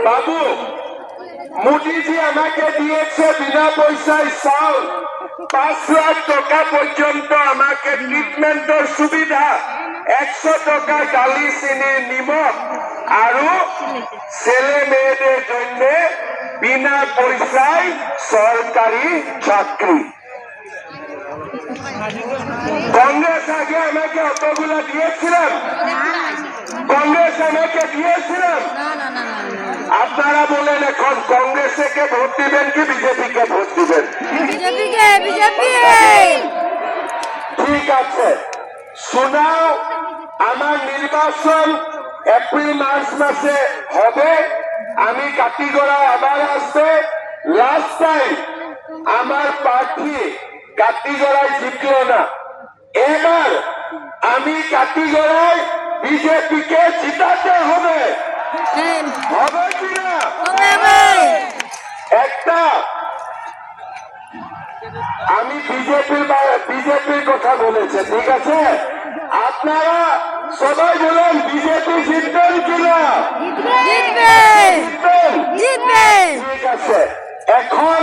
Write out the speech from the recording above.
বাবু, মোদিজি আমাকে দিয়েছে বিনা পয়সায় চাউল, 5 লাখ টাকা পর্যন্ত আমাকে ট্রিটমেন্টের সুবিধা, 100 টাকা ডালি চিনি নিমখ আৰু ছেলে মেয়েদের জন্য বিনা পয়সায় সরকারি চাকরি। কংগ্রেস আগে আমাকে অতগুলো দিয়েছিলাম, কংগ্রেস আমাকে দিয়েছিলাম। আপনারা বলেন এখন কংগ্রেসকে ভোট দিবেন কি বিজেপিকে ভোট দিবেন? বিজেপি। ঠিক আছে, শোনাও। আমার নির্বাচন এপ্রিল মার্চ মাসে হবে। আমি কাটিগড়ায় আবার আসবে। লাস্ট টাইম আমার প্রার্থী কাটিগড়ায় জিতল না। এবার আমি কাটিগড়ায় বিজেপিকে জিতাতে হবে, হবে কিনা? একটা আমি বিজেপির কথা বলেছে, ঠিক আছে? আপনারা সবাই বলেন বিজেপি জিতবেন কিনা? জিতবেন। ঠিক আছে, এখন